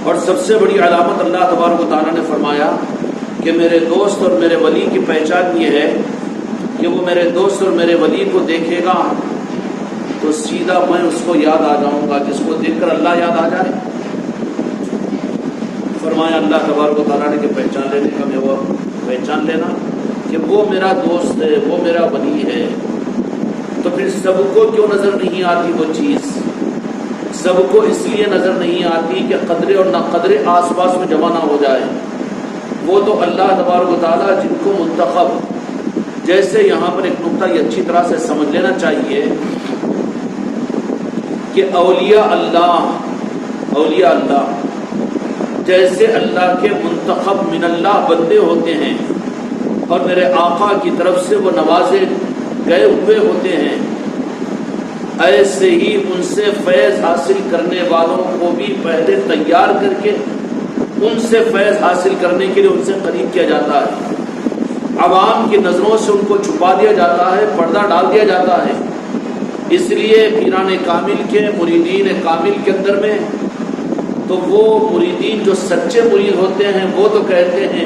اور سب سے بڑی علامت اللہ تبارک و تعالیٰ نے فرمایا کہ میرے دوست اور میرے ولی کی پہچان یہ ہے کہ وہ میرے دوست اور میرے ولی کو دیکھے گا تو سیدھا میں اس کو یاد آ جاؤں گا، جس کو دیکھ کر اللہ یاد آ جائے۔ فرمایا اللہ تبارک و تعالیٰ نے کہ پہچان لینے کا میں وہ پہچان لینا کہ وہ میرا دوست ہے، وہ میرا ولی ہے۔ تو پھر سب کو کیوں نظر نہیں آتی وہ چیز؟ سب کو اس لیے نظر نہیں آتی کہ قدرے اور نہ قدرے آس پاس میں جمع نہ ہو جائے۔ وہ تو اللہ تبارک و تعالیٰ جن کو منتخب، جیسے یہاں پر ایک نقطہ یہ اچھی طرح سے سمجھ لینا چاہیے کہ اولیاء اللہ جیسے اللہ کے منتخب من اللہ بندے ہوتے ہیں اور میرے آقا کی طرف سے وہ نوازے گئے ہوئے ہوتے ہیں، ایسے ہی ان سے فیض حاصل کرنے والوں کو بھی پہلے تیار کر کے ان سے فیض حاصل کرنے کے لیے ان سے قریب کیا جاتا ہے۔ عوام کی نظروں سے ان کو چھپا دیا جاتا ہے، پردہ ڈال دیا جاتا ہے۔ اس لیے پیران کامل کے، مریدین کامل کے اندر میں تو وہ مریدین جو سچے مرید ہوتے ہیں وہ تو کہتے ہیں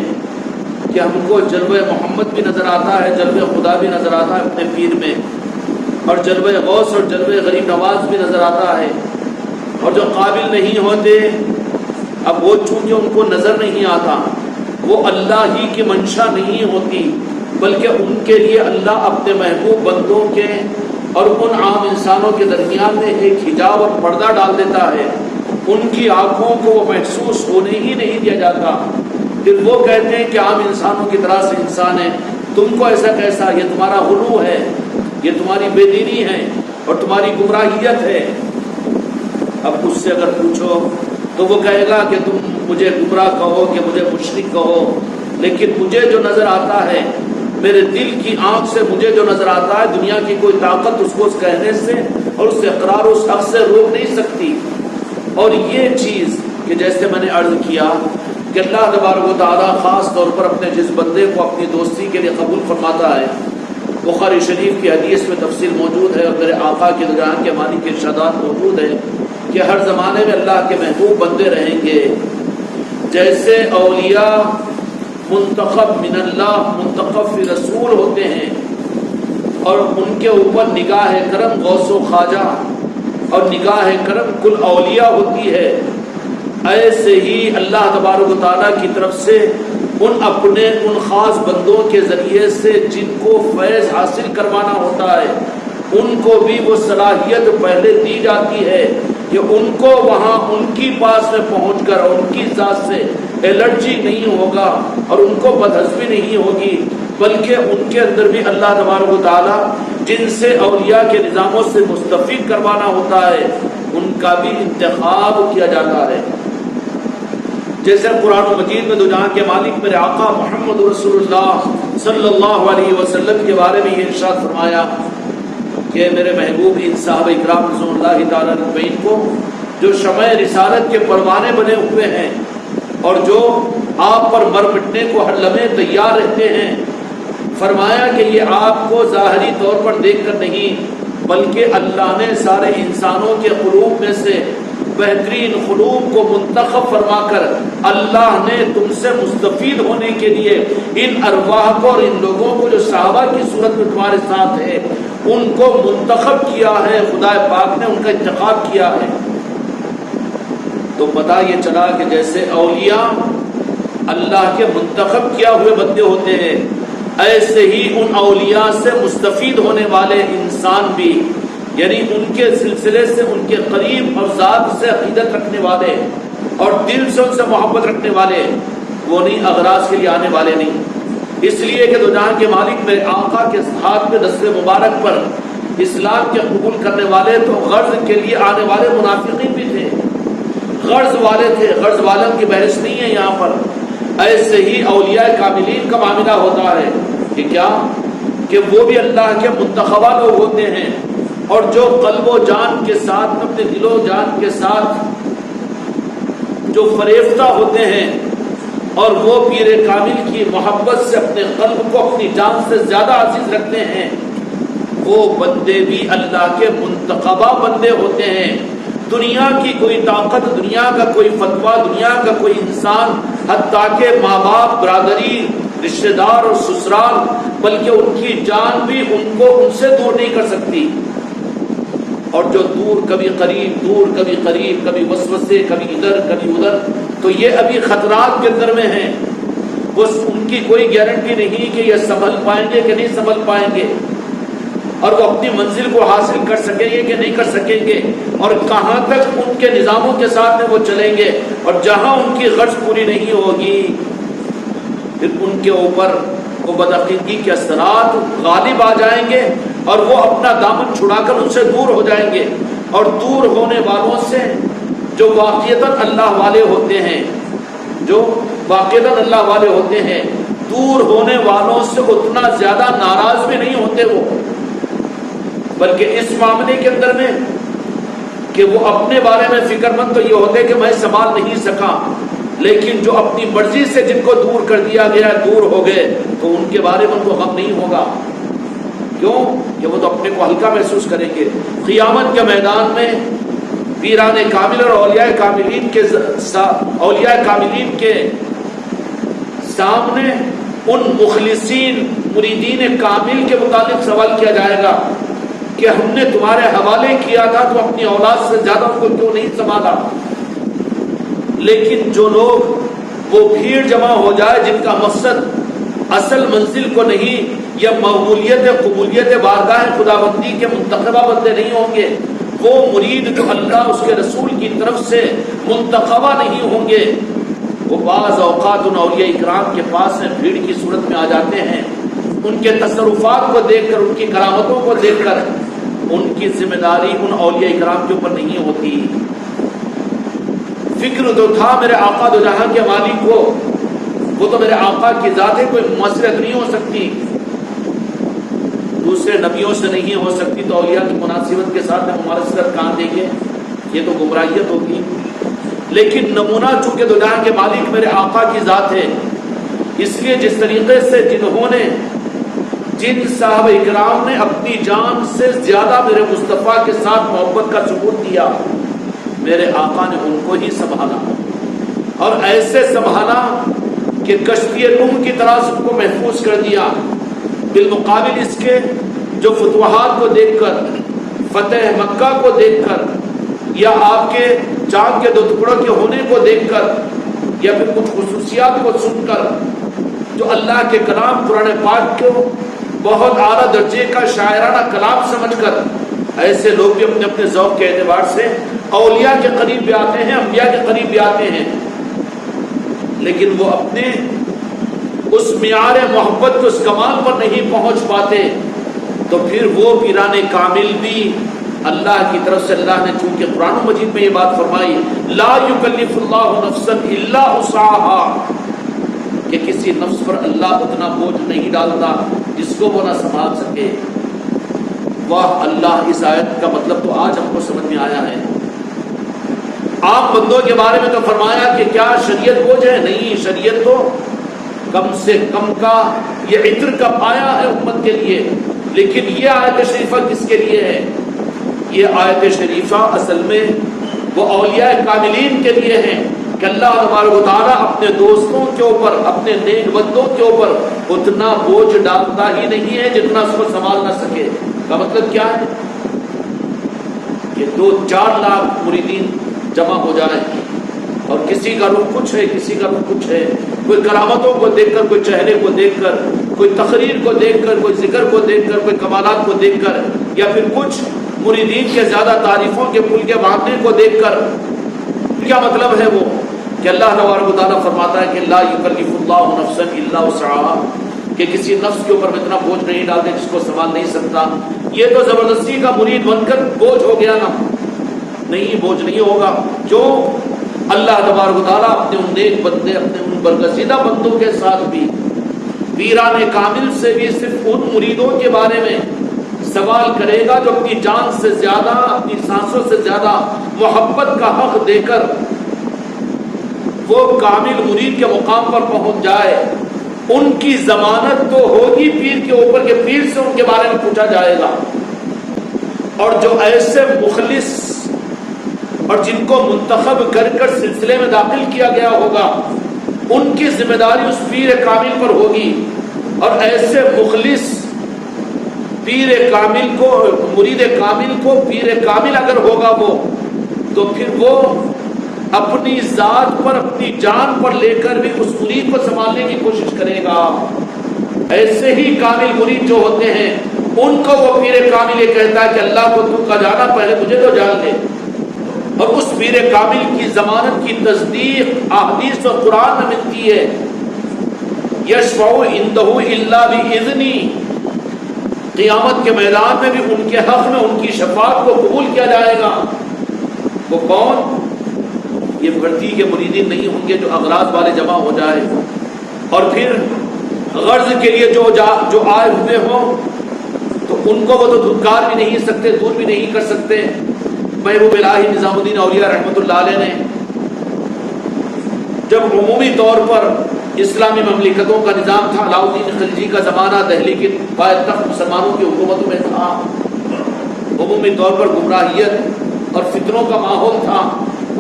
کہ ہم کو جلوہ محمد بھی نظر آتا ہے، جلوہ خدا بھی نظر آتا ہے اپنے پیر میں، اور جلوہ غوث اور جلوہ غریب نواز بھی نظر آتا ہے۔ اور جو قابل نہیں ہوتے، اب وہ چونکہ ان کو نظر نہیں آتا، وہ اللہ ہی کی منشا نہیں ہوتی، بلکہ ان کے لیے اللہ اپنے محبوب بندوں کے اور ان عام انسانوں کے درمیان میں ایک حجاب اور پردہ ڈال دیتا ہے۔ ان کی آنکھوں کو وہ محسوس ہونے ہی نہیں دیا جاتا۔ پھر وہ کہتے ہیں کہ عام انسانوں کی طرح سے انسان ہے، تم کو ایسا کیسا، یہ تمہارا غلو ہے، یہ تمہاری بے دینی ہے اور تمہاری گمراہیت ہے۔ اب اس سے اگر پوچھو تو وہ کہے گا کہ تم مجھے گمراہ کہو، کہ مجھے مشرک کہو، لیکن مجھے جو نظر آتا ہے، میرے دل کی آنکھ سے مجھے جو نظر آتا ہے، دنیا کی کوئی طاقت اس کو اس کہنے سے اور اس اقرار اس حق سے روک نہیں سکتی۔ اور یہ چیز کہ جیسے میں نے عرض کیا کہ اللہ تبارک و تعالیٰ خاص طور پر اپنے جس بندے کو اپنی دوستی کے لیے قبول فرماتا ہے، بخاری شریف کی حدیث میں تفصیل موجود ہے اور میرے آقا کے جہان کے مالک کے ارشادات موجود ہے کہ ہر زمانے میں اللہ کے محبوب بندے رہیں گے۔ جیسے اولیاء منتخب من اللہ، منتخب فی رسول ہوتے ہیں اور ان کے اوپر نگاہ کرم غوث و خواجہ اور نگاہ کرم کل اولیاء ہوتی ہے، ایسے ہی اللہ تبارک و تعالیٰ کی طرف سے ان خاص بندوں کے ذریعے سے جن کو فیض حاصل کروانا ہوتا ہے، ان کو بھی وہ صلاحیت پہلے دی جاتی ہے کہ ان کو وہاں ان کی پاس میں پہنچ کر ان کی ذات سے الرجی نہیں ہوگا اور ان کو بدحضمی نہیں ہوگی، بلکہ ان کے اندر بھی اللہ تبارک و تعالیٰ جن سے اولیاء کے نظاموں سے مستفید کروانا ہوتا ہے ان کا بھی انتخاب کیا جاتا ہے۔ جیسے قرآن مجید میں دو جہاں کے مالک میرے آقا محمد رسول اللہ صلی اللہ علیہ وسلم کے بارے میں یہ ارشاد فرمایا کہ میرے محبوب ان صحابہ اکرام رضوان اللہ تعالیٰ عنہ کو جو شمع رسالت کے پروانے بنے ہوئے ہیں اور جو آپ پر مر مٹنے کو ہر لمحے تیار رہتے ہیں، فرمایا کہ یہ آپ کو ظاہری طور پر دیکھ کر نہیں بلکہ اللہ نے سارے انسانوں کے قلوب میں سے بہترین قلوب کو منتخب فرما کر اللہ نے تم سے مستفید ہونے کے لیے ان ارواح کو اور ان لوگوں کو جو صحابہ کی صورت میں تمہارے ساتھ ہے ان کو منتخب کیا ہے، خدا پاک نے ان کا انتخاب کیا ہے۔ تو پتہ یہ چلا کہ جیسے اولیاء اللہ کے منتخب کیا ہوئے بندے ہوتے ہیں، ایسے ہی ان اولیاء سے مستفید ہونے والے انسان بھی، یعنی ان کے سلسلے سے ان کے قریب اور ذات سے عقیدت رکھنے والے اور دل سے ان سے محبت رکھنے والے، وہ نہیں اغراض کے لیے آنے والے نہیں۔ اس لیے کہ دو جہاں کے مالک میرے آقا کے ہاتھ میں دستِ مبارک پر اسلام کے قبول کرنے والے تو غرض کے لیے آنے والے منافقین بھی تھے، غرض والے تھے، غرض والوں کی بحث نہیں ہے یہاں پر۔ ایسے ہی اولیاء کاملین کا معاملہ ہوتا ہے کہ کیا کہ وہ بھی اللہ کے منتخبہ لوگ ہوتے ہیں اور جو قلب و جان کے ساتھ، اپنے دل و جان کے ساتھ جو فریفتہ ہوتے ہیں اور وہ پیر کامل کی محبت سے اپنے قلب کو اپنی جان سے زیادہ عزیز رکھتے ہیں، وہ بندے بھی اللہ کے منتخبہ بندے ہوتے ہیں۔ دنیا کی کوئی طاقت، دنیا کا کوئی فتویٰ، دنیا کا کوئی انسان، حتیٰ کہ ماں باپ، برادری، رشتہ دار اور سسرال، بلکہ ان کی جان بھی ان سے دور نہیں کر سکتی۔ اور جو دور کبھی قریب، دور کبھی قریب، کبھی وسوسے، کبھی ادھر کبھی ادھر، تو یہ ابھی خطرات کے اندر میں ہیں۔ بس ان کی کوئی گارنٹی نہیں کہ یہ سنبھل پائیں گے کہ نہیں سنبھل پائیں گے، اور وہ اپنی منزل کو حاصل کر سکیں گے کہ نہیں کر سکیں گے، اور کہاں تک ان کے نظاموں کے ساتھ میں وہ چلیں گے، اور جہاں ان کی غرض پوری نہیں ہوگی پھر ان کے اوپر وہ بدعقیدگی کے اثرات غالب آ جائیں گے، اور وہ اپنا دامن چھڑا کر ان سے دور ہو جائیں گے۔ اور دور ہونے والوں سے جو واقعتاً اللہ والے ہوتے ہیں، جو واقعتاً اللہ والے ہوتے ہیں، دور ہونے والوں سے اتنا زیادہ ناراض بھی نہیں ہوتے وہ، بلکہ اس معاملے کے اندر میں کہ وہ اپنے بارے میں فکر مند تو یہ ہوتے کہ میں سنبھال نہیں سکا، لیکن جو اپنی مرضی سے جن کو دور کر دیا گیا، دور ہو گئے، تو ان کے بارے میں ان کو غم نہیں ہوگا۔ کیوں؟ کہ وہ تو اپنے کو ہلکا محسوس کریں گے۔ قیامت کے میدان میں پیران کامل اور اولیاء کاملین کے سامنے ان مخلصین مریدین کامل کے متعلق سوال کیا جائے گا کہ ہم نے تمہارے حوالے کیا تھا، تو اپنی اولاد سے زیادہ ان کو کیوں نہیں سنبھالا؟ لیکن جو لوگ وہ بھیڑ جمع ہو جائے جن کا مقصد اصل منزل کو نہیں، یا مقبولیت قبولیت بارگاہ خداوندی کے منتخبہ بندے نہیں ہوں گے، وہ مرید جو اللہ اس کے رسول کی طرف سے منتخبہ نہیں ہوں گے، وہ بعض اوقات ان اولیاء اکرام کے پاس میں بھیڑ کی صورت میں آ جاتے ہیں۔ ان کے تصرفات کو دیکھ کر، ان کی کرامتوں کو دیکھ کر ان کی ذمہ داری ان اولیاء اکرام کے اوپر نہیں ہوتی۔ فکر تو تھا میرے آقا دو جہاں کے مالک کو، وہ تو میرے آقا کی ذات ہے، کوئی مماثلت نہیں ہو سکتی، دوسرے نبیوں سے نہیں ہو سکتی، تو اولیاء کی مناسبت کے ساتھ مماثلت کہاں دیں گے؟ یہ تو گمراہیت ہوگی۔ لیکن نمونہ چونکہ دو جہاں کے مالک میرے آقا کی ذات ہے، اس لیے جس طریقے سے جن صاحب اکرام نے اپنی جان سے زیادہ میرے مصطفیٰ کے ساتھ محبت کا ثبوت دیا، میرے آقا نے ان کو ہی سنبھالا، اور ایسے سنبھالا کہ کشتی نوح کی طرح سب کو محفوظ کر دیا۔ بالمقابل اس کے جو فتوحات کو دیکھ کر، فتح مکہ کو دیکھ کر، یا آپ کے چاند کے 2 ٹکڑوں کے ہونے کو دیکھ کر، یا پھر کچھ خصوصیات کو سن کر، جو اللہ کے کلام قرآن پاک کو بہت اعلیٰ درجے کا شاعرانہ کلام سمجھ کر، ایسے لوگ بھی اپنے اپنے ذوق کے اعتبار سے اولیاء کے قریب بھی آتے ہیں، انبیاء کے قریب بھی آتے ہیں، لیکن وہ اپنے اس معیار محبت کے اس کمال پر نہیں پہنچ پاتے، تو پھر وہ پیران کامل بھی اللہ کی طرف سے اللہ نے چونکہ قرآن مجید میں یہ بات فرمائی، لا یکلف اللہ نفسا الا وسعها، کہ کسی نفس پر اللہ اتنا بوجھ نہیں ڈالتا جس کو وہ نہ سنبھال سکے۔ واہ اللہ، اس آیت کا مطلب تو آج ہم کو سمجھ میں آیا ہے۔ عام بندوں کے بارے میں تو فرمایا کہ کیا شریعت بوجھ ہے؟ نہیں، شریعت تو کم سے کم کا یہ عطر کا پایا ہے امت کے لیے، لیکن یہ آیت شریفہ کس کے لیے ہے؟ یہ آیت شریفہ اصل میں وہ اولیاء کاملین کے لیے ہیں کہ اللہ تبارک و تعالیٰ اپنے دوستوں کے اوپر، اپنے نیک بندوں کے اوپر اتنا بوجھ ڈالتا ہی نہیں ہے جتنا اس کو سنبھال نہ سکے۔ کا مطلب کیا ہے کہ 2-4 لاکھ مریدین جمع ہو جائیں، اور کسی کا رخ کچھ ہے، کسی کا رخ کچھ ہے، کوئی کرامتوں کو دیکھ کر، کوئی چہرے کو دیکھ کر، کوئی تقریر کو دیکھ کر، کوئی ذکر کو دیکھ کر، کوئی کمالات کو دیکھ کر، یا پھر کچھ مریدین کے زیادہ تعریفوں کے پل کے باندھنے کو دیکھ کر، کیا مطلب ہے وہ کہ اللہ تبارک و تعالیٰ فرماتا ہے کہ لا یکلف اللہ نفسا الا وسعها، کہ کسی نفس کے اوپر اتنا بوجھ نہیں ڈالتے جس کو سنبھال نہیں سکتا۔ یہ تو زبردستی کا مرید بن کر بوجھ ہو گیا نا؟ نہیں، بوجھ نہیں ہوگا۔ جو اللہ تبارک و تعالیٰ اپنے ان نیک بندے، اپنے ان برگزیدہ بندوں کے ساتھ بھی، پیران کامل سے بھی صرف ان مریدوں کے بارے میں سوال کرے گا جو اپنی جان سے زیادہ، اپنی سانسوں سے زیادہ محبت کا حق دے کر وہ کامل مرید کے مقام پر پہنچ جائے، ان کی ضمانت تو ہوگی پیر کے اوپر کہ پیر سے ان کے بارے میں پوچھا جائے گا۔ اور جو ایسے مخلص اور جن کو منتخب کر کر سلسلے میں داخل کیا گیا ہوگا ان کی ذمہ داری اس پیر کامل پر ہوگی. اور ایسے مخلص پیر کامل کو، مرید کامل کو پیر کامل اگر ہوگا وہ، تو پھر وہ اپنی ذات پر، اپنی جان پر لے کر بھی اس مرید کو سنبھالنے کی کوشش کرے گا. ایسے ہی کامل مرید جو ہوتے ہیں ان کو وہ پیر کامل یہ کہتا ہے کہ اللہ کو تو کا جانا، پہلے مجھے تو جان لے. اور اس پیر کامل کی ضمانت کی تصدیق احادیث اور قرآن میں ملتی ہے. یشفع عنده الا باذنی، قیامت کے میدان میں بھی ان کے حق میں ان کی شفاعت کو قبول کیا جائے گا. وہ کون؟ یہ بھرتی کے مریدین نہیں ہوں گے جو اغراض والے جمع ہو جائے اور پھر غرض کے لیے جو آئے ہوئے ہوں تو ان کو وہ تو دھتکار بھی نہیں سکتے، دور بھی نہیں کر سکتے. محبوب الہی نظام الدین اولیاء رحمۃ اللہ علیہ نے جب عمومی طور پر اسلامی مملکتوں کا نظام تھا، علاؤالدین خلجی کا زمانہ دہلی کے پائتخت مسلمانوں کی حکومتوں میں تھا، عمومی طور پر گمراہیت اور فتنوں کا ماحول تھا،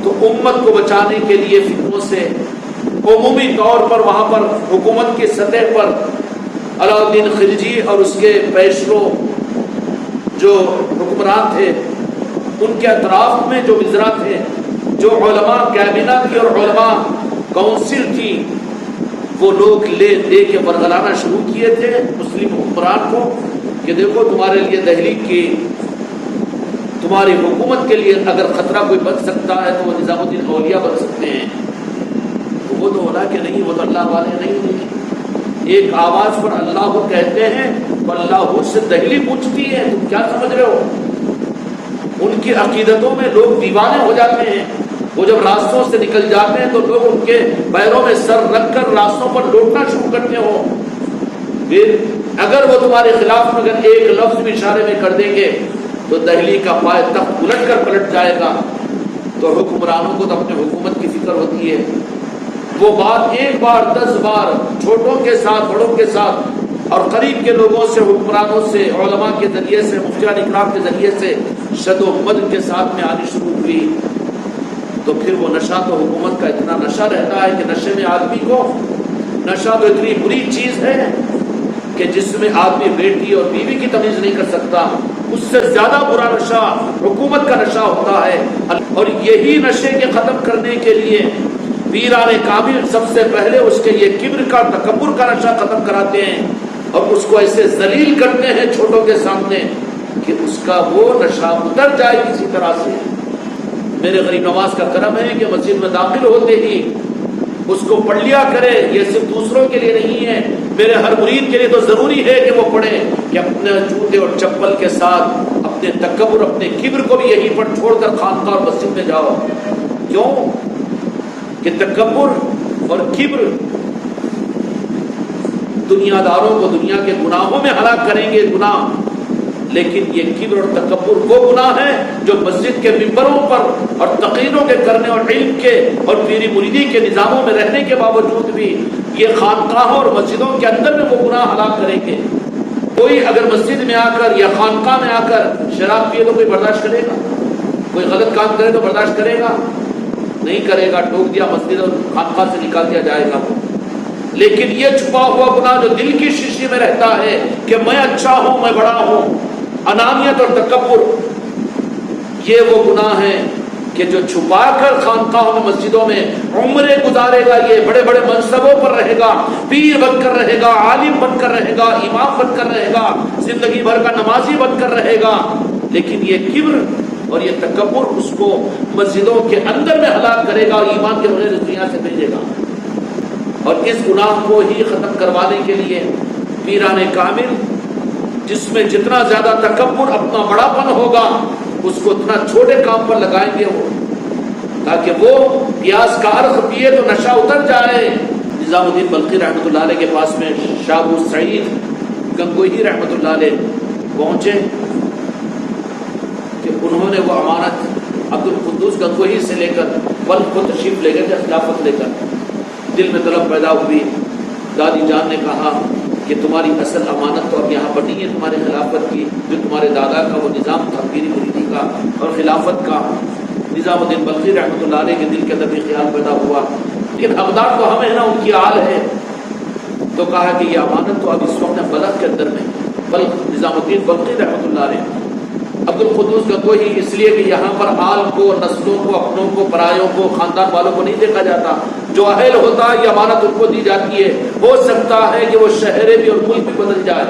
تو امت کو بچانے کے لیے فتنوں سے عمومی طور پر وہاں پر حکومت کی سطح پر علاؤالدین خلجی اور اس کے پیشرو جو حکمران تھے ان کے اطراف میں جو وزراء تھے، جو علماء کابینہ تھی اور علماء کونسل تھی، وہ لوگ لے دے کے برگلانا شروع کیے تھے مسلم حکمران کو کہ دیکھو تمہارے لیے دہلی کی تمہاری حکومت کے لیے اگر خطرہ کوئی بن سکتا ہے تو وہ نظام الدین اولیاء بن سکتے ہیں. تو وہ تو اولا کہ نہیں، وہ تو اللہ والے نہیں. ایک آواز پر اللہ کو کہتے ہیں تو اللہ سے دہلی پوچھتی ہے. تم کیا سمجھ رہے ہو؟ ان کی عقیدتوں میں لوگ دیوانے ہو جاتے ہیں. وہ جب راستوں سے نکل جاتے ہیں تو لوگ ان کے پیروں میں سر رکھ کر راستوں پر لوٹنا شروع کرتے ہو. پھر اگر وہ تمہارے خلاف میں اگر ایک لفظ بھی اشارے میں کر دیں گے تو دہلی کا پائے تخت الٹ کر پلٹ جائے گا. تو حکمرانوں کو تو اپنے حکومت کی فکر ہوتی ہے. وہ بات ایک بار 10 بار چھوٹوں کے ساتھ، بڑوں کے ساتھ اور قریب کے لوگوں سے، حکمرانوں سے، علماء کے ذریعے سے، مفتیان اکرام کے ذریعے سے شد و مد کے ساتھ میں آنی شروع ہوئی. تو پھر وہ نشہ تو حکومت کا اتنا نشہ رہتا ہے کہ نشے میں آدمی کو، نشہ تو اتنی بری چیز ہے کہ جس میں آدمی بیٹی اور بیوی کی تمیز نہیں کر سکتا. اس سے زیادہ برا نشہ حکومت کا نشہ ہوتا ہے. اور یہی نشے کے ختم کرنے کے لیے پیران کامل سب سے پہلے اس کے یہ کبر کا، تکبر کا نشہ ختم کراتے ہیں اور اس کو ایسے ذلیل کرتے ہیں چھوٹوں کے سامنے کہ اس کا وہ نشہ اتر جائے کسی طرح سے. میرے غریب نواز کا کرم ہے کہ مسجد میں داخل ہوتے ہی اس کو پڑھ لیا کرے. یہ صرف دوسروں کے لیے نہیں ہے، میرے ہر مرید کے لیے تو ضروری ہے کہ وہ پڑھے کہ اپنے جوتے اور چپل کے ساتھ اپنے تکبر، اپنے کبر کو بھی یہیں پر چھوڑ کر خانقاہ اور مسجد میں جاؤ. کیوں کہ تکبر اور کبر دنیا داروں کو دنیا کے گناہوں میں ہلاک کریں گے. گناہ، لیکن یہ کبر اور تکبر وہ گناہ ہے جو مسجد کے ممبروں پر اور تقریروں کے کرنے اور علم کے اور پیری مریدی کے نظاموں میں رہنے کے باوجود بھی یہ خانقاہوں اور مسجدوں کے اندر میں وہ گناہ ہلاک کریں گے. کوئی اگر مسجد میں آ کر یا خانقاہ میں آ کر شراب پیے تو کوئی برداشت کرے گا؟ کوئی غلط کام کرے تو برداشت کرے گا؟ نہیں کرے گا. ٹوک دیا مسجد اور خانقاہ سے نکال دیا جائے گا. لیکن یہ چھپا ہوا گناہ جو دل کی شیشی میں رہتا ہے کہ میں اچھا ہوں، میں بڑا ہوں، انانیت اور تکبر، یہ وہ گناہ ہے کہ جو چھپا کر خانقاہوں میں، مسجدوں میں عمریں گزارے گا، یہ بڑے بڑے منصبوں پر رہے گا، پیر بن کر رہے گا، عالم بن کر رہے گا، امام بن کر رہے گا، زندگی بھر کا نمازی بن کر رہے گا. لیکن یہ کبر اور یہ تکبر اس کو مسجدوں کے اندر میں ہلاک کرے گا اور ایمان کے بغیر اس دنیا سے بھیجے گا. اور اس گناہ کو ہی ختم کروانے کے لیے پیران کامل، جس میں جتنا زیادہ تکبر، اپنا بڑا پن ہوگا، اس کو اتنا چھوٹے کام پر لگائیں گے وہ، تاکہ وہ پیاز کا عرق پیے تو نشہ اتر جائے. نظام الدین بلخی رحمۃ اللہ علیہ کے پاس میں شاہ ابو سعید گنگوہی رحمۃ اللہ علیہ پہنچے کہ انہوں نے وہ امانت عبد القدوس گنگوہی سے لے کر بلخ کو تشریف لے گئے، خلافت لے کر. دل میں طلب پیدا ہوئی. دادی جان نے کہا کہ تمہاری اصل امانت تو اب یہاں پر نہیں ہے، تمہارے خلافت کی، جو تمہارے دادا کا وہ نظام تھا پیری مریدی کا اور خلافت کا، نظام الدین بلخی رحمۃ اللہ علیہ کے دل کے اندر بھی خیال پیدا ہوا لیکن حقدار تو ہمیں ہے نا، ان کی آل ہے. تو کہا کہ یہ امانت تو اب اس وقت بلخ کے اندر میں نظام الدین بلخی رحمۃ اللہ علیہ عبد القدوس گنگوہی، اس لیے کہ یہاں پر آل کو، نسلوں کو، اپنوں کو، پرایوں کو، خاندان والوں کو نہیں دیکھا جاتا. جو اہل ہوتا ہے یہ امانت ان کو دی جاتی ہے. ہو سکتا ہے کہ وہ شہر بھی اور ملک بھی بدل جائے.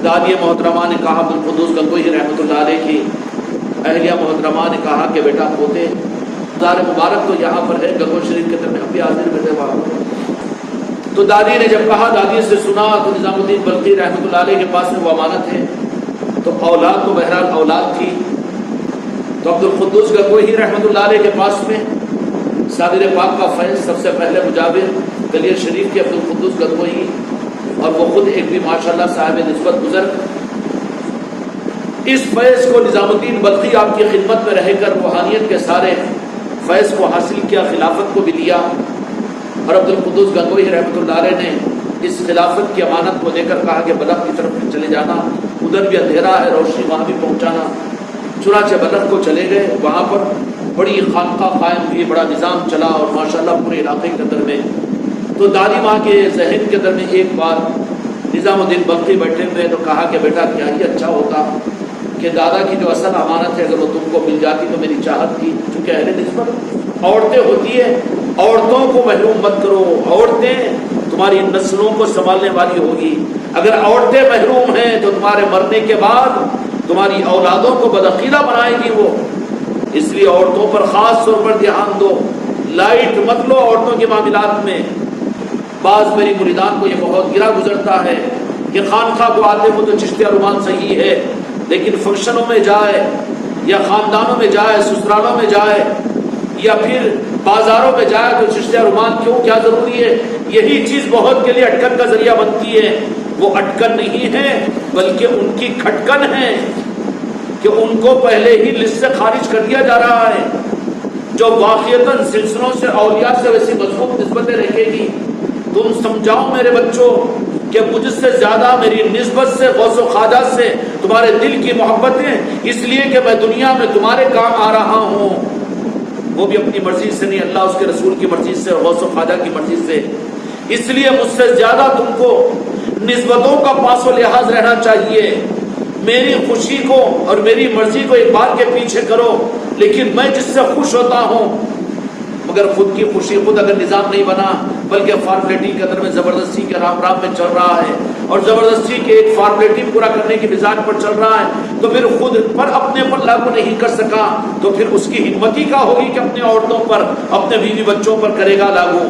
دادی محترمہ نے کہا، عبد القدوس گنگوہی رحمۃ اللہ علیہ کی اہلیہ محترمہ نے کہا کہ بیٹا پوتے دار مبارک تو یہاں پر ہے، گنگو شریف کے اندر اب بھی حاضر بیٹھے وہاں. تو دادی نے جب کہا، دادی سے سنا تو نظام الدین بلخی رحمۃ اللہ علیہ کے پاس میں وہ امانت ہے. تو اولاد تو بہرحال اولاد تھی. تو عبد القدوس گنگوہی رحمۃ اللہ علیہ کے پاس میں صادر پاک کا فیض سب سے پہلے مجاور گلیر شریف کے عبد القدوس گنگوہی، اور وہ خود ایک بھی ماشاءاللہ صاحب نسبت بزرگ. اس فیض کو نظام الدین بلخی آپ کی خدمت میں رہ کر روحانیت کے سارے فیض کو حاصل کیا، خلافت کو بھی دیا. اور عبد القدوس گنگوہی رحمۃ اللہ علیہ نے اس خلافت کی امانت کو دے کر کہا کہ بلخ کی طرف چلے جانا، ادھر بھی اندھیرا ہے، روشنی وہاں بھی پہنچانا. چنانچہ بلخ کو چلے گئے. وہاں پر بڑی خانقاہ قائم ہوئی، بڑا نظام چلا اور ماشاءاللہ پورے علاقے کے اندر میں. تو دادی ماں کے ذہن کے اندر میں ایک بار نظام الدین بلخی بیٹھے ہوئے تو کہا کہ بیٹا کیا ہی اچھا ہوتا کہ دادا کی جو اصل امانت ہے اگر وہ تم کو مل جاتی تو میری چاہت تھی. چونکہ اہل نسبت عورتیں ہوتی ہیں، عورتوں کو محروم مت کرو. عورتیں تمہاری نسلوں کو سنبھالنے والی ہوگی. اگر عورتیں محروم ہیں تو تمہارے مرنے کے بعد تمہاری اولادوں کو بدعقیدہ بنائے گی وہ. اس لیے عورتوں پر خاص طور پر دھیان دو. لائٹ مت لو عورتوں کے معاملات میں. بعض میری مریدان کو یہ بہت گرا گزرتا ہے کہ خانقاہ کو آتے ہو تو چشتیہ رومان صحیح ہے، لیکن فنکشنوں میں جائے یا خاندانوں میں جائے، سسرالوں میں جائے یا پھر بازاروں میں جائے تو چشتیہ رومان کیوں، کیا ضروری ہے؟ یہی چیز بہت کے لیے اٹکن کا ذریعہ بنتی ہے. وہ اٹکن نہیں ہے بلکہ ان کی کھٹکن ہے کہ ان کو پہلے ہی لسٹ سے خارج کر دیا جا رہا ہے. جو واقعتاً سلسلوں سے، اولیاء سے ویسی مضبوط نسبتیں رکھے گی. تم سمجھاؤ میرے بچوں کہ مجھ سے زیادہ میری نسبت سے، غوث و خواجہ سے تمہارے دل کی محبتیں، اس لیے کہ میں دنیا میں تمہارے کام آ رہا ہوں. وہ بھی اپنی مرضی سے نہیں، اللہ اس کے رسول کی مرضی سے، غوث و خواجہ کی مرضی سے. اس لیے مجھ سے زیادہ تم کو نسبتوں کا پاس و لحاظ رہنا چاہیے. میری خوشی کو اور میری مرضی کو ایک بات کے پیچھے کرو، لیکن میں جس سے خوش ہوتا ہوں، مگر خود کی خوشی خود اگر نظام نہیں بنا بلکہ فارمیلٹی کے اندر میں زبردستی کے رام میں چل رہا ہے اور زبردستی کے ایک فارمیلٹی پورا کرنے کی مزاج پر چل رہا ہے، تو پھر خود پر اپنے پر لاگو نہیں کر سکا تو پھر اس کی ہمت ہی کیا ہوگی کہ اپنے عورتوں پر، اپنے بیوی بچوں پر کرے گا لاگو.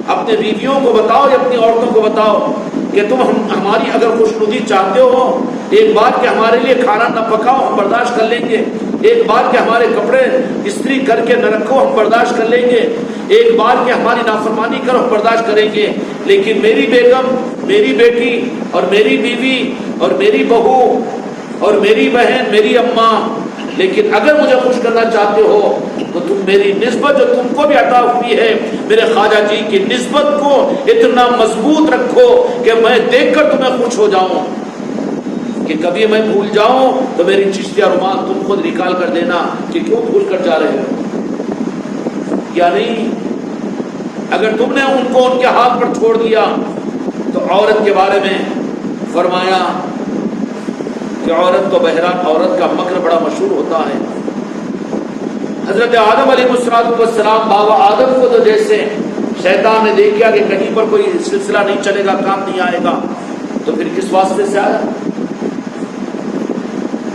اپنے بیویوں کو بتاؤ یا اپنی عورتوں کو بتاؤ کہ تم ہماری اگر خوشنودی چاہتے ہو، ایک بات کہ ہمارے لیے کھانا نہ پکاؤ ہم برداشت کر لیں گے، ایک بات کہ ہمارے کپڑے استری کر کے نہ رکھو ہم برداشت کر لیں گے، ایک بات کہ ہماری نافرمانی کرو ہم برداشت کریں گے. لیکن میری بیگم، میری بیٹی اور میری بیوی اور میری بہو اور میری بہن، میری اماں، لیکن اگر مجھے خوش کرنا چاہتے ہو تو تم میری نسبت جو تم کو بھی عطا ہوئی ہے میرے خواجہ جی کی نسبت کو اتنا مضبوط رکھو کہ میں دیکھ کر تمہیں خوش ہو جاؤں، کہ کبھی میں بھول جاؤں تو میری چشتیہ رومان تم خود نکال کر دینا کہ کیوں بھول کر جا رہے ہو یا نہیں. اگر تم نے ان کو ان کے ہاتھ پر چھوڑ دیا تو عورت کے بارے میں فرمایا کہ عورت تو بہرحال عورت کا مکر بڑا مشہور ہوتا ہے. حضرت آدم علیہ السلام، بابا آدم کو تو جیسے شیطان نے دیکھ لیا کہ کہیں پر کوئی سلسلہ نہیں چلے گا، کام نہیں آئے گا، تو پھر کس واسطے سے آیا؟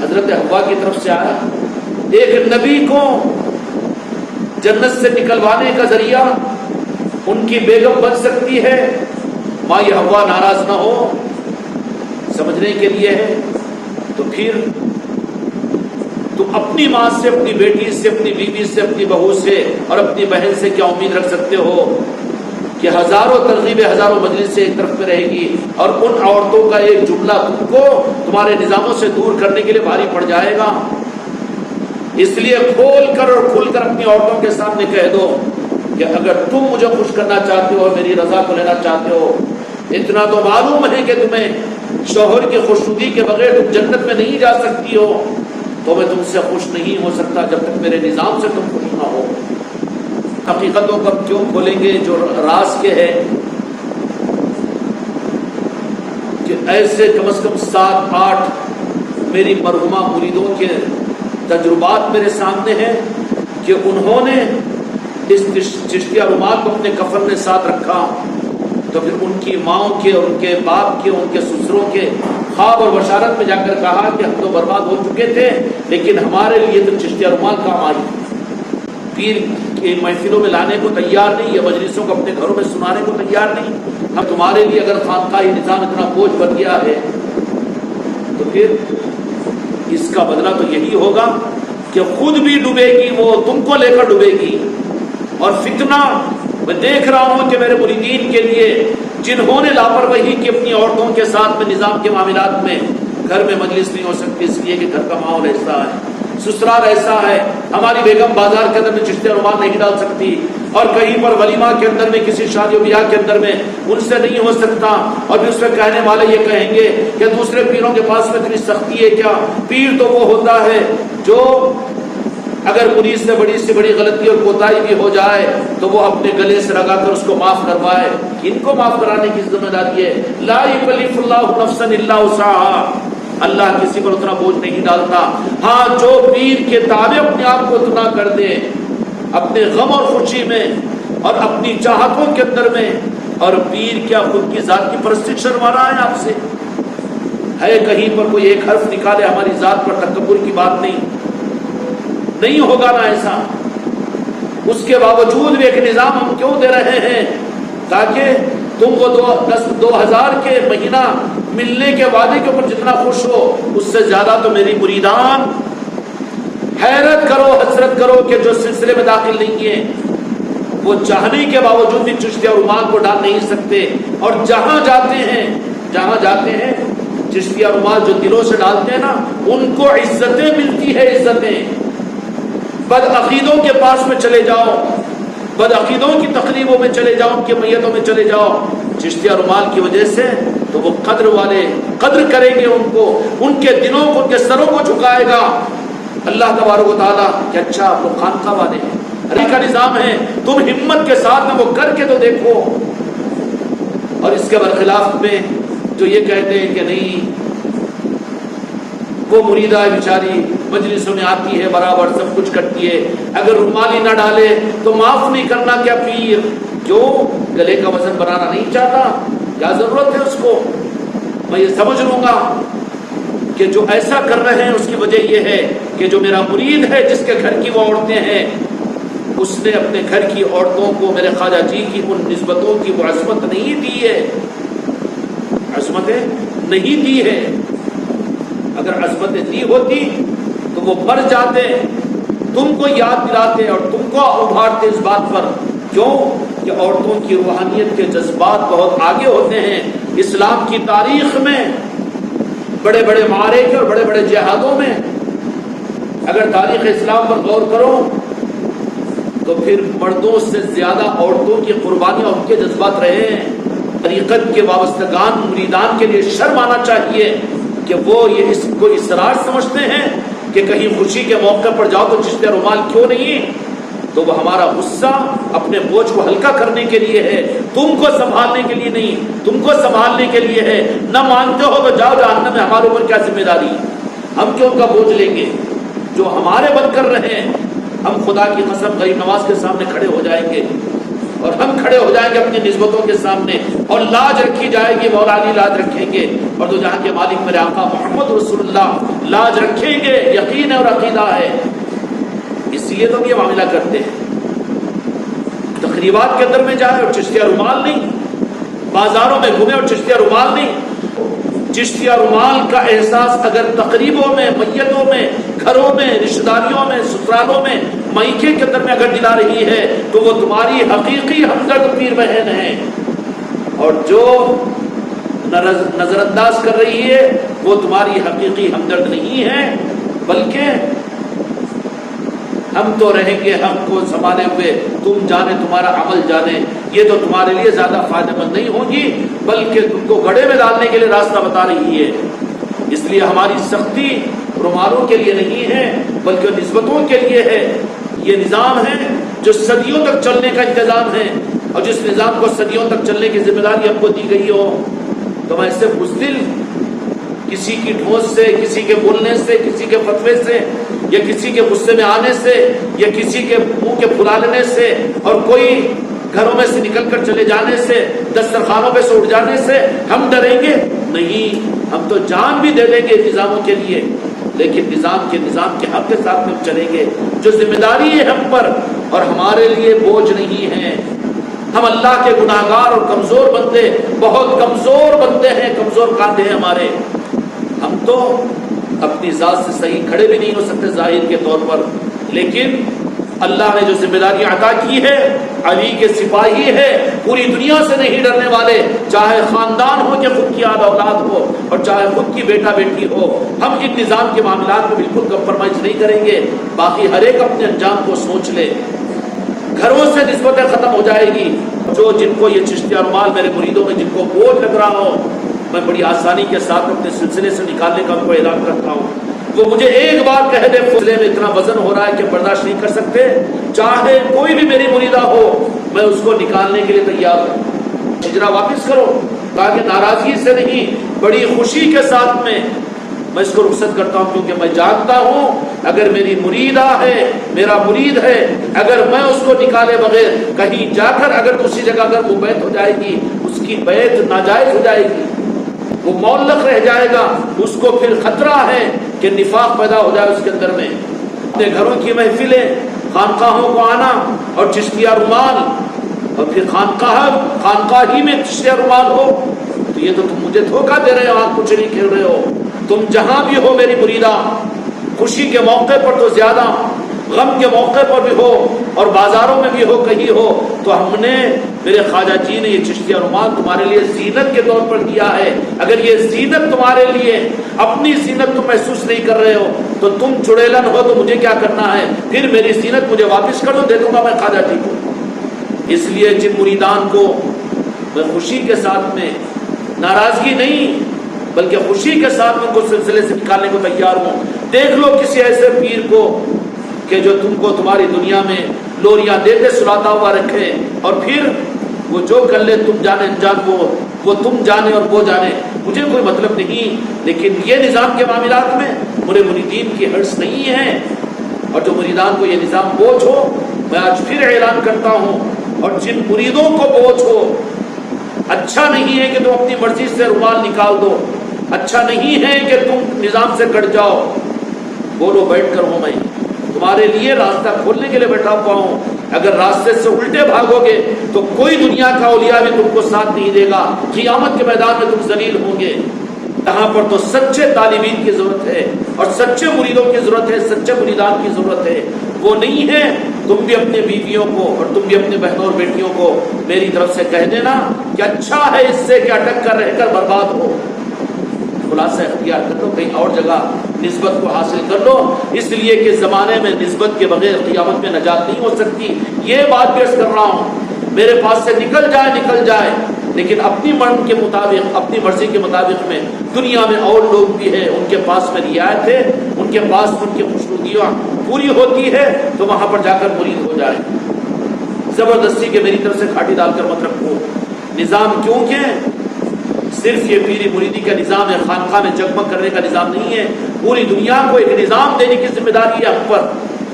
حضرت حوا کی طرف سے آیا. ایک نبی کو جنت سے نکلوانے کا ذریعہ ان کی بیگم بن سکتی ہے، ماں یہ حوا ناراض نہ ہو، سمجھنے کے لیے ہے. تو پھر تم اپنی ماں سے، اپنی بیٹی سے، اپنی بیوی سے، اپنی بہو سے اور اپنی بہن سے کیا امید رکھ سکتے ہو کہ ہزاروں ترغیبیں، ہزاروں مجلس سے ایک طرف پہ رہے گی اور ان عورتوں کا ایک جملہ تم کو تمہارے نظاموں سے دور کرنے کے لیے بھاری پڑ جائے گا. اس لیے کھول کر اور کھل کر اپنی عورتوں کے سامنے کہہ دو کہ اگر تم مجھے خوش کرنا چاہتے ہو، میری رضا کو لینا چاہتے ہو، اتنا تو معلوم ہے کہ تمہیں شوہر کی خوشنودی کے بغیر تم جنت میں نہیں جا سکتی ہو. تو میں تم سے خوش نہیں ہو سکتا جب تک میرے نظام سے تم خوش نہ ہو۔ حقیقتوں کو کیوں کھولیں گے جو راز کے ہے کہ ایسے کم از کم 7-8 میری مرحومہ مریدوں کے تجربات میرے سامنے ہیں کہ انہوں نے اس چشتیہ رومال کو اپنے کفن میں ساتھ رکھا تو پھر ان کی ماؤں کے اور ان کے باپ کے ان کے سسروں کے خواب اور بشارت میں جا کر کہا کہ ہم تو برباد ہو چکے تھے لیکن ہمارے لیے تو چشتیہ رومال کام آئی۔ پیر کے محفلوں میں لانے کو تیار نہیں، یا مجلسوں کو اپنے گھروں میں سنانے کو تیار نہیں، ہم تمہارے لیے اگر خانقاہی نظام اتنا بوجھ بن گیا ہے تو پھر اس کا بدلہ تو یہی ہوگا کہ خود بھی ڈوبے گی وہ، تم کو لے کر ڈوبے گی۔ اور فتنہ میں دیکھ رہا ہوں کہ میرے مریدین کے لیے جنہوں نے لاپرواہی کی اپنی عورتوں کے ساتھ میں نظام کے معاملات میں، گھر میں مجلس نہیں ہو سکتی اس لیے کہ گھر کا ماحول ایسا ہے، سسرال ایسا ہے، ہماری بیگم بازار کے اندر میں چشتیہ رومال نہیں ڈال سکتی، اور کہیں پر ولیمہ کے اندر میں کسی شادی و بیاہ کے اندر میں ان سے نہیں ہو سکتا، اور پھر اس میں کہنے والے یہ کہیں گے کہ دوسرے پیروں کے پاس میں اتنی سختی ہے کیا؟ پیر تو وہ ہوتا ہے جو اگر مرید سے بڑی غلطی اور کوتاہی بھی ہو جائے تو وہ اپنے گلے سے لگا کر اس کو معاف کروائے۔ ان کو معاف کرانے کی ذمہ داری ہے۔ لا یکلف اللہ نفسا الا وسعها، اللہ کسی پر اتنا بوجھ نہیں ڈالتا۔ ہاں جو پیر کے تابع اپنے آپ کو اتنا کر دے اپنے غم اور خوشی میں اور اپنی چاہتوں کے اندر میں، اور پیر کیا خود کی ذات کی پرستش شرما رہا ہے آپ سے؟ ہے کہیں پر کوئی ایک حرف نکالے ہماری ذات پر تکبر کی بات نہیں ہوگا نا ایسا۔ اس کے باوجود بھی ایک نظام ہم کیوں دے رہے ہیں؟ تاکہ تم کو 2000 کے مہینہ ملنے کے وعدے کے اوپر جتنا خوش ہو اس سے زیادہ تو میری مریدان حیرت کرو، حسرت کرو کہ جو سلسلے میں داخل نہیں ہیں وہ چاہنے کے باوجود بھی چشتیہ رومال کو ڈال نہیں سکتے، اور جہاں جاتے ہیں چشتیہ رومال جو دلوں سے ڈالتے ہیں نا ان کو عزتیں ملتی ہے، عزتیں۔ بد عقیدوں کے پاس میں چلے جاؤ، بد عقیدوں کی تقریبوں میں چلے جاؤ، ان کے میتوں میں چلے جاؤ چشتیہ رومال کی وجہ سے، تو وہ قدر والے قدر کریں گے ان کو، ان کے دلوں کو، ان کے سروں کو جھکائے گا اللہ تبارک و تعالیٰ کہ اچھا آپ لوگ خانقاہ والے ہیں، علی کا نظام ہے، تم ہمت کے ساتھ میں وہ کر کے تو دیکھو۔ اور اس کے برخلاف میں جو یہ کہتے ہیں کہ نہیں وہ مریدہ بیچاری مجلسوں میں آتی ہے برابر سب کچھ کرتی ہے، اگر رومال ہی نہ ڈالے تو معاف نہیں کرنا کیا پیر؟ کیوں گلے کا وزن بنانا نہیں چاہتا؟ کیا ضرورت ہے اس کو؟ میں یہ سمجھ لوں گا کہ جو ایسا کر رہے ہیں اس کی وجہ یہ ہے کہ جو میرا مرید ہے جس کے گھر کی وہ عورتیں ہیں اس نے اپنے گھر کی عورتوں کو میرے خواجہ جی کی ان نسبتوں کی وہ عظمت نہیں دی ہے، عظمتیں نہیں دی ہے۔ اگر عظمتیں دی ہوتی تو وہ مر جاتے، تم کو یاد دلاتے اور تم کو ابھارتے اس بات پر۔ کیوں کہ عورتوں کی روحانیت کے جذبات بہت آگے ہوتے ہیں۔ اسلام کی تاریخ میں بڑے بڑے معارک اور بڑے بڑے جہادوں میں اگر تاریخ اسلام پر غور کرو تو پھر مردوں سے زیادہ عورتوں کی قربانیاں اور ان کے جذبات رہے ہیں۔ طریقت کے وابستگان مریدان کے لیے شرم آنا چاہیے کہ وہ یہ اس کو اسرار سمجھتے ہیں کہ کہیں خوشی کے موقع پر جاؤ تو چشتیہ رومال کیوں نہیں؟ تو وہ ہمارا غصہ اپنے بوجھ کو ہلکا کرنے کے لیے ہے، تم کو سنبھالنے کے لیے نہیں، تم کو سنبھالنے کے لیے ہے۔ نہ مانتے ہو تو جاؤ جہنم میں، ہمارے اوپر کیا ذمہ داری؟ ہم کیوں ان کا بوجھ لیں گے؟ جو ہمارے بن کر رہے ہیں، ہم خدا کی قسم غریب نواز کے سامنے کھڑے ہو جائیں گے، اور ہم کھڑے ہو جائیں گے اپنی نسبتوں کے سامنے، اور لاج رکھی جائے گی، مولا علی لاج رکھیں گے، اور تو جہاں کے مالک میرے آقا محمد رسول اللہ لاج رکھیں گے، یقین اور عقیدہ ہے۔ اس لیے تو ہم یہ معاملہ کرتے ہیں، تقریبات کے اندر میں جائے اور چشتیہ رومال نہیں، بازاروں میں گھومے اور چشتیہ رومال نہیں۔ چشتیہ رومال کا احساس اگر تقریبوں میں، میتوں میں، گھروں میں، رشتہ داریوں میں، سسرالوں میں، مائکے کے اندر میں اگر دلا رہی ہے تو وہ تمہاری حقیقی ہمدرد پیر بہن ہے، اور جو نظر انداز کر رہی ہے وہ تمہاری حقیقی ہمدرد نہیں ہے، بلکہ ہم تو رہیں گے حق کو سنبھالے ہوئے، تم جانے تمہارا عمل جانے، یہ تو تمہارے لیے زیادہ فائدہ مند نہیں ہوگی بلکہ تم کو گڑھے میں ڈالنے کے لیے راستہ بتا رہی ہے۔ اس لیے ہماری سختی رومالوں کے لیے نہیں ہے بلکہ نسبتوں کے لیے ہے. یہ نظام ہے جو صدیوں تک چلنے کا انتظام ہے، اور جس نظام کو صدیوں تک چلنے کی ذمہ داری ہم کو دی گئی ہو تو میں ایسے بزدل کسی کی ٹھوس سے، کسی کے بولنے سے، کسی کے فتوے سے، یا کسی کے غصے میں آنے سے، یا کسی کے منہ کے پھلا لینے سے، اور کوئی گھروں میں سے نکل کر چلے جانے سے، دسترخوانوں پہ سے اٹھ جانے سے ہم ڈریں گے نہیں. ہم تو جان بھی دے دیں گے نظاموں کے لیے، لیکن نظام کے حق کے ساتھ ہم چلیں گے. جو ذمہ داری ہے ہم پر اور ہمارے لیے بوجھ نہیں ہے. ہم اللہ کے گناہگار اور کمزور بندے، بہت کمزور بندے ہیں، کمزور کاندھے ہیں ہمارے. ہم تو اپنی ذات سے صحیح کھڑے بھی نہیں ہو سکتے ظاہر کے طور پر، لیکن اللہ نے جو ذمہ داری عطا کی ہے، علی کے سپاہی ہے، پوری دنیا سے نہیں ڈرنے والے، چاہے خاندان ہو کہ خود کی اولاد ہو اور چاہے خود کی بیٹا بیٹی ہو. ہم ان نظام کے معاملات میں بالکل کمپرمائز نہیں کریں گے. باقی ہر ایک اپنے انجام کو سوچ لے. گھروں سے نسبتیں ختم ہو جائے گی. جن کو یہ چشتیہ رومال میرے مریدوں میں جن کو بوجھ لگ رہا ہو، میں بڑی آسانی کے ساتھ اپنے سلسلے سے نکالنے کا ان کو اعلان کرتا ہوں. وہ مجھے ایک بار کہہ دے سلسلے میں اتنا وزن ہو رہا ہے کہ برداشت نہیں کر سکتے، چاہے کوئی بھی میری مریدہ ہو، میں اس کو نکالنے کے لیے تیار ہوں. ہجرہ واپس کرو، تاکہ ناراضگی سے نہیں، بڑی خوشی کے ساتھ میں اس کو رخصت کرتا ہوں، کیونکہ میں جانتا ہوں اگر میری مریدہ ہے، میرا مرید ہے، اگر میں اس کو نکالے بغیر کہیں جا کر اگر دوسری جگہ اگر وہ بیعت ہو جائے گی، اس کی بیعت ناجائز ہو جائے گی، وہ معلق رہ جائے گا. اس کو پھر خطرہ ہے کہ نفاق پیدا ہو جائے اس کے اندر میں. اپنے گھروں کی محفلیں، خانقاہوں کو آنا اور چشتیہ رومال، اور پھر خانقاہ ہی میں چشتیہ رومال ہو، تو یہ تو تم مجھے دھوکہ دے رہے ہو، آپ کچھ نہیں کھیل رہے ہو. تم جہاں بھی ہو میری مریدہ، خوشی کے موقع پر تو زیادہ، غم کے موقع پر بھی ہو اور بازاروں میں بھی ہو، کہیں ہو، تو ہم نے، میرے خواجہ جی نے یہ چشتیہ رومال تمہارے لیے زینت کے طور پر دیا ہے. اگر یہ زینت تمہارے لیے، اپنی زینت تم محسوس نہیں کر رہے ہو تو تم چڑیلن ہو تو مجھے کیا کرنا ہے؟ پھر میری زینت مجھے واپس کر دو، دے دوں گا میں خواجہ جی کو. اس لیے جن مریدان کو میں خوشی کے ساتھ میں، ناراضگی نہیں بلکہ خوشی کے ساتھ ان کو سلسلے سے نکالنے کو تیار ہوں. دیکھ لو کسی ایسے پیر کو کہ جو تم کو تمہاری دنیا میں لوریاں دیتے سلاتا ہوا رکھے، اور پھر وہ جو کر لے تم جانے انجان، وہ تم جانے اور وہ جانے، مجھے کوئی مطلب نہیں. لیکن یہ نظام کے معاملات میں میرے مریدین کی حرص نہیں ہے، اور جو مریدان کو یہ نظام بوجھ ہو، میں آج پھر اعلان کرتا ہوں، اور جن مریدوں کو بوجھ ہو، اچھا نہیں ہے کہ تم اپنی مرضی سے رومال نکال دو، اچھا نہیں ہے کہ تم نظام سے کٹ جاؤ. بولو بیٹھ کر ہوں، میں تمہارے لیے راستہ کھولنے کے لیے بیٹھا ہوا ہوں. اگر راستے سے الٹے بھاگو گے تو کوئی دنیا کا اولیاء بھی تم کو ساتھ نہیں دے گا. قیامت کے میدان میں تم ذلیل ہوں گے. یہاں پر تو سچے طالبین کی ضرورت ہے، اور سچے مریدوں کی ضرورت ہے، سچے مریدان کی ضرورت ہے. وہ نہیں ہے. تم بھی اپنے بیویوں کو اور تم بھی اپنے بہنوں اور بیٹیوں کو میری طرف سے کہہ دینا کہ اچھا ہے اس سے کہ اٹک کر رہ کر برباد ہو. خلاصہ اختیار کر لو، کہیں اور جگہ نسبت کو حاصل کر لو، اس لیے کہ زمانے میں نسبت کے بغیر قیامت میں نجات نہیں ہو سکتی. یہ بات پیش کر رہا ہوں، میرے پاس سے نکل جائے، لیکن اپنی من کے مطابق، اپنی مرضی کے مطابق میں دنیا میں اور لوگ بھی ہیں، ان کے پاس میں رعایت ہے، ان کے پاس ان کی خوشنودیاں پوری ہوتی ہے، تو وہاں پر جا کر مرید ہو جائے. زبردستی کے میری طرف سے کھاٹی ڈال کر مت رکھو. نظام کیوں کہ صرف یہ پیری مریدی کا نظام ہے، خانقاہ میں جگمگ کرنے کا نظام نہیں ہے. پوری دنیا کو ایک نظام دینے کی ذمہ داری ہے ہم پر،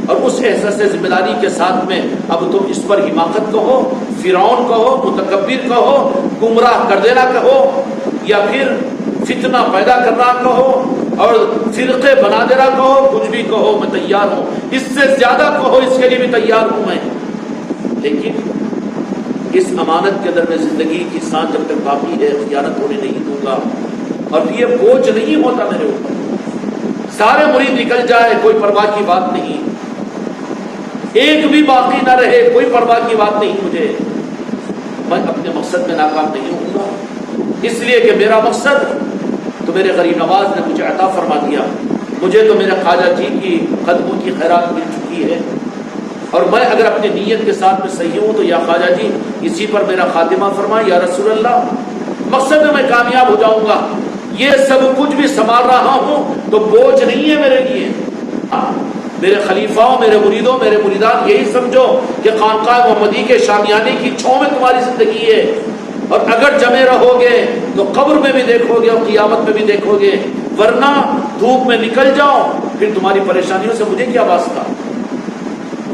اور اس احساس ذمہ داری کے ساتھ میں اب تم اس پر حماقت کہو، فرعون کہو، متکبر کہو، گمراہ کر دینا کہو، یا پھر فتنہ پیدا کرنا کہو اور فرقے بنا دینا کہو، کچھ بھی کہو میں تیار ہوں. اس سے زیادہ کہو، اس کے لیے بھی تیار ہوں میں. لیکن اس امانت کے اندر میں زندگی کی سانس جب تک باقی ہے خیانت ہونے نہیں دوں گا. اور یہ بوجھ نہیں ہوتا میرے اوپر. سارے مرید نکل جائے کوئی پرواہ کی بات نہیں، ایک بھی باقی نہ رہے کوئی پرواہ کی بات نہیں. مجھے، میں اپنے مقصد میں ناکام نہیں ہوں گا، اس لیے کہ میرا مقصد تو میرے غریب نواز نے مجھے عطا فرما دیا. مجھے تو میرے خواجہ جی کی قدموں کی خیرات مل چکی ہے، اور میں اگر اپنی نیت کے ساتھ میں صحیح ہوں تو یا خواجہ جی اسی پر میرا خاتمہ فرمائے، یا رسول اللہ مقصد میں کامیاب ہو جاؤں گا. یہ سب کچھ بھی سنبھال رہا ہوں تو بوجھ نہیں ہے میرے لیے. میرے خلیفاؤں، میرے مریدوں، میرے مریدان، یہی سمجھو کہ خانقاہ محمدی کے شامیانے کی چھاؤں میں تمہاری زندگی ہے، اور اگر جمے رہو گے تو قبر میں بھی دیکھو گے اور قیامت میں بھی دیکھو گے، ورنہ دھوپ میں نکل جاؤ پھر تمہاری پریشانیوں سے مجھے کیا واسطہ.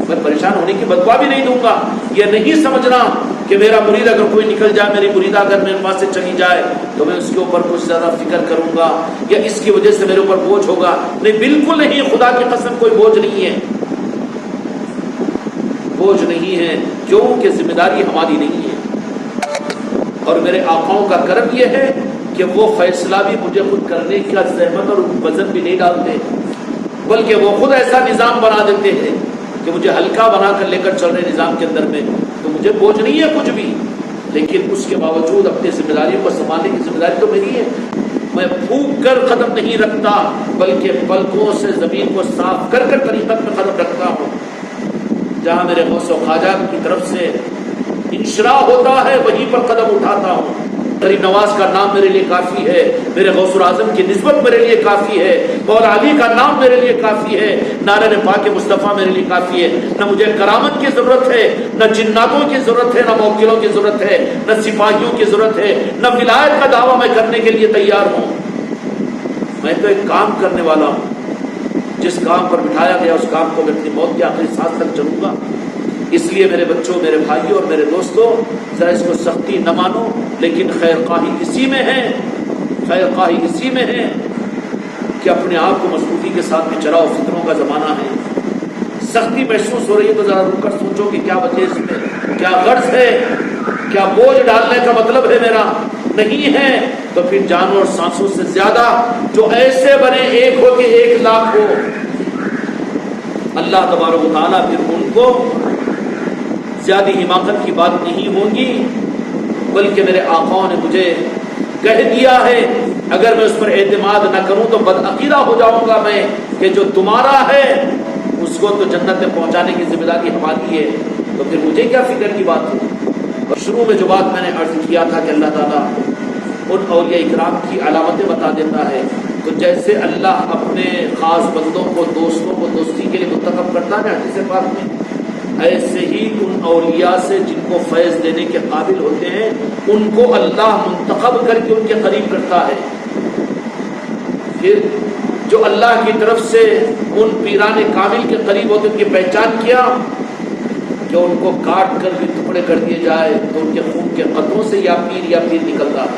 میں پریشان ہونے کی بدوا بھی نہیں دوں گا. یہ نہیں سمجھنا کہ میرا مرید اگر کوئی نکل جائے، میری مریدہ اگر میرے پاس سے چلی جائے تو میں اس کے اوپر کچھ زیادہ فکر کروں گا یا اس کی وجہ سے میرے اوپر بوجھ ہوگا. نہیں، بالکل نہیں، خدا کی قسم کوئی بوجھ نہیں ہے، بوجھ نہیں ہے. کیوں کہ ذمہ داری ہماری نہیں ہے. اور میرے آقاؤں کا کرم یہ ہے کہ وہ فیصلہ بھی مجھے خود کرنے کا زحمت اور وزن بھی نہیں ڈالتے، بلکہ وہ خود ایسا نظام بنا دیتے ہیں کہ مجھے ہلکا بنا کر لے کر چل رہے نظام کے اندر میں. تو مجھے بوجھ نہیں ہے کچھ بھی، لیکن اس کے باوجود اپنی ذمہ داریوں کو سنبھالنے کی ذمہ داری تو میری ہے. میں پھونک کر قدم نہیں رکھتا، بلکہ پلکوں سے زمین کو صاف کر کر طریقت میں قدم رکھتا ہوں. جہاں میرے غوث و خواجہ کی طرف سے انشراح ہوتا ہے وہیں پر قدم اٹھاتا ہوں. غریب نواز کا نام میرے لیے کافی ہے، میرے غوث اعظم کی نسبت میرے لیے کافی ہے، مولا علی کا نام میرے لیے کافی ہے، نعرہ پاک مصطفیٰ میرے لیے کافی ہے. نہ مجھے کرامت کی ضرورت ہے، نہ جناتوں کی ضرورت ہے، نہ موکلوں کی ضرورت ہے، نہ سپاہیوں کی ضرورت ہے، نہ ولایت کا دعویٰ میں کرنے کے لیے تیار ہوں. میں تو ایک کام کرنے والا ہوں، جس کام پر بٹھایا گیا اس کام کو میں اپنی موت کے آخری سانس تک چلوں گا. اس لیے میرے بچوں، میرے بھائیوں اور میرے دوستوں، ذرا اس کو سختی نہ مانو، لیکن خیر خواہی اسی میں ہے، خیر خواہی اسی میں ہے کہ اپنے آپ کو مضبوطی کے ساتھ میں چلاؤ. فطروں کا زمانہ ہے، سختی محسوس ہو رہی ہے تو ذرا رک کر سوچو کہ کیا وجہ اس میں، کیا غرض ہے، کیا بوجھ ڈالنے کا مطلب ہے میرا. نہیں ہے تو پھر جانوں اور سانسوں سے زیادہ جو ایسے بنے ایک ہو کہ 1,00,000 ہو، اللہ تبارک و تعالیٰ پھر ان کو زیادہ حماقت کی بات نہیں ہوگی، بلکہ میرے آقاؤں نے مجھے کہہ دیا ہے اگر میں اس پر اعتماد نہ کروں تو بدعقیدہ ہو جاؤں گا میں، کہ جو تمہارا ہے اس کو تو جنت میں پہنچانے کی ذمہ داری ہماری ہے، تو پھر مجھے کیا فکر کی بات ہے. اور شروع میں جو بات میں نے عرض کیا تھا کہ اللہ تعالیٰ ان اولیاء اکرام کی علامتیں بتا دیتا ہے، تو جیسے اللہ اپنے خاص بندوں کو، دوستوں کو دوستی کے لیے منتخب کرتا ہے حدیث پاک میں، ایسے ہی ان اولیاء سے جن کو فیض دینے کے قابل ہوتے ہیں ان کو اللہ منتخب کر کے ان کے قریب کرتا ہے. پھر جو اللہ کی طرف سے ان پیران کامل کے قریب ہوتے ان کی پہچان کیا کہ ان کو کاٹ کر بھی ٹکڑے کر دیے جائے تو ان کے خون کے قطروں سے یا پیر نکلتا ہے،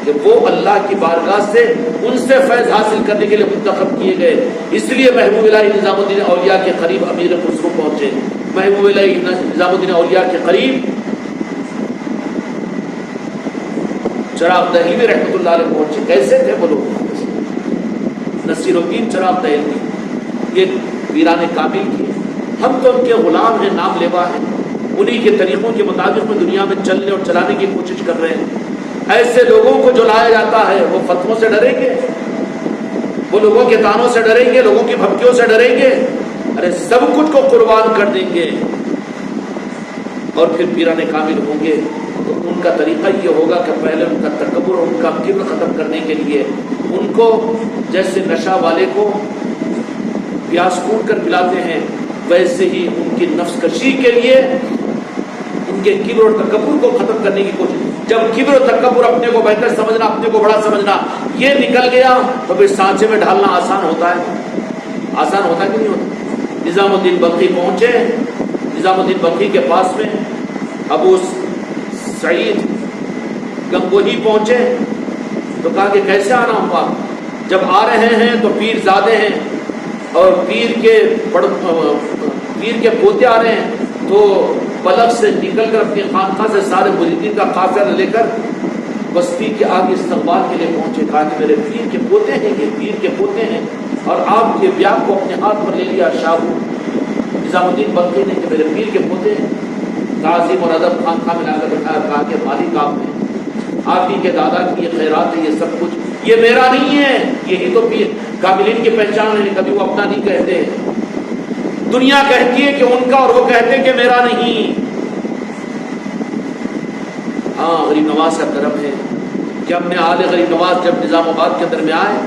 کہ وہ اللہ کی بارگاہ سے ان سے فیض حاصل کرنے کے لیے منتخب کیے گئے. اس لیے محبوب الہی نظام الدین اولیاء کے قریب امیر خسرو پہنچے، محبوب الہی نظام الدین اولیاء کے قریب چراغ دہلوی رحمۃ اللہ علیہ پہنچے. کیسے تھے وہ لوگ؟ نصیر الدین چراغ دہلوی، یہ پیران کامل کی، ہم تو ان کے غلام ہیں، نام لیوا ہیں، انہی کے طریقوں کے مطابق میں دنیا میں چلنے اور چلانے کی کوشش کر رہے ہیں. ایسے لوگوں کو جو لایا جاتا ہے وہ فتووں سے ڈریں گے، وہ لوگوں کے تانوں سے ڈریں گے، لوگوں کی بھبکیوں سے ڈریں گے؟ ارے سب کچھ کو قربان کر دیں گے اور پھر پیران کامل ہوں گے. تو ان کا طریقہ یہ ہوگا کہ پہلے ان کا تکبر اور ان کا کبر ختم کرنے کے لیے ان کو جیسے نشہ والے کو پیاس کوٹ کر پلاتے ہیں، ویسے ہی ان کی نفس کشی کے لیے ان کے کبر اور تکبر کو ختم کرنے کی کوشش. جب کبر و تکبر، اپنے کو بہتر سمجھنا، اپنے کو بڑا سمجھنا، یہ نکل گیا تو پھر سانچے میں ڈھالنا آسان ہوتا ہے. آسان ہوتا کہ نہیں ہوتا؟ نظام الدین بلخی پہنچے، نظام الدین بلخی کے پاس میں ابو سعید گنگوہی پہنچے تو کہا کہ کیسے آنا ہوا؟ جب آ رہے ہیں تو پیر زادے ہیں اور پیر کے پوتے آ رہے ہیں، تو پلک سے نکل کر اپنی خانقاہ سے سارے مریدین کا قافلہ لے کر بستی کے آگے استقبال کے لیے پہنچے. کہا کہ میرے پیر کے پوتے ہیں، یہ پیر کے پوتے ہیں، اور آپ کے بیاہ کو اپنے ہاتھ پر لے لیا شاہ نظام الدین بلخی نے کہ میرے پیر کے پوتے ہیں. تعظیم اور ادب خانقاہ میں لا کر بٹھایا. کہا کہ مالک آپ ہیں، آپ ہی کے دادا کی یہ خیرات ہے، یہ سب کچھ یہ میرا نہیں ہے. یہی تو پیر کاملین کی پہچان ہے، کبھی وہ اپنا نہیں کہتے. دنیا کہتی ہے کہ ان کا، اور وہ کہتے ہیں کہ میرا نہیں. ہاں غریب نواز کا کرم ہے کہ ہم نے آل غریب نواز جب نظام آباد کے اندر میں آئے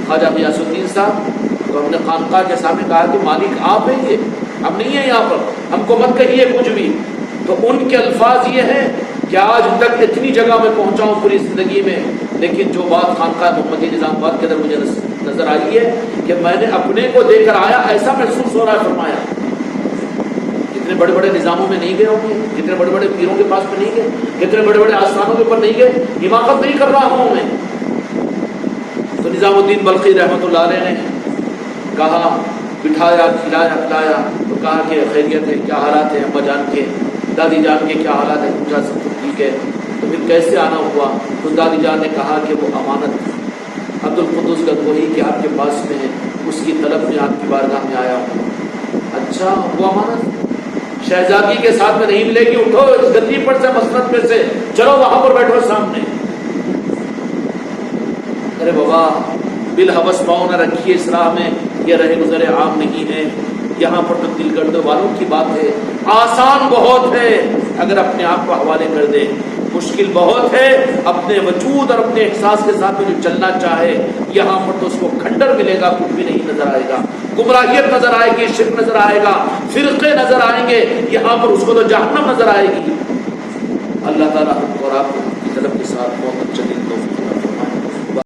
خواجہ غیاث الدین صاحب، تو ہم نے خانقاہ کے سامنے کہا کہ مالک آپ ہیں، یہ ہم نہیں ہیں یہاں پر، ہم کو مت کہیے کچھ بھی۔ تو ان کے الفاظ یہ ہیں کہ آج تک اتنی جگہ میں پہنچا ہوں پوری زندگی میں، لیکن جو بات خانقاہ محمدیہ نظام آباد کے اندر مجھے نظر آئی ہے کہ میں نے اپنے کو دے کر آیا، ایسا محسوس ہو رہا ہے۔ فرمایا کتنے بڑے بڑے نظاموں میں نہیں گئے ہوں گے، کتنے بڑے بڑے پیروں کے پاس میں نہیں گئے، کتنے بڑے بڑے آستانوں کے اوپر نہیں گئے، حماقت نہیں کر رہا ہوں میں۔ تو نظام الدین بلخی رحمۃ اللہ علیہ نے کہا، بٹھایا، کھلایا پلایا، تو کہا کہ خیریت ہے، کیا حالات ہیں ابا جان کے، دادی جان کے کیا حالات ہیں؟ پوچھا سب کچھ ٹھیک ہے۔ تو پھر کیسے آنا ہوا؟ تو دادی جان نے کہا کہ وہ امانت عبد القدوس گنگوہی کے آپ کے پاس میں ہے، اس کی طلب میں آپ کی بارگاہ میں آیا ہوں۔ اچھا، وہ امانت شہزادی کے ساتھ میں نہیں ملے گی، اٹھو اس گدی پر سے، مسند پہ سے، چلو وہاں پر بیٹھو سامنے۔ ارے بابا، بالحوث پاؤں نہ رکھیے اس راہ میں، یہ رہے گزرے عام نہیں ہے، یہاں پر تو دل گرد والوں کی بات ہے۔ آسان بہت ہے اگر اپنے آپ کو حوالے کر دے، مشکل بہت ہے اپنے وجود اور اپنے احساس کے ساتھ میں جو چلنا چاہے، یہاں پر تو اس کو کھنڈر ملے گا، کچھ بھی نہیں نظر آئے گا، گمراہیت نظر آئے گی، شرک نظر آئے گا، فرقے نظر آئیں گے، یہاں پر اس کو تو جہنم نظر آئے گی۔ اللہ تعالیٰ ہم اور آپ کو کی طلب کے ساتھ بہت اچھا دل توفیق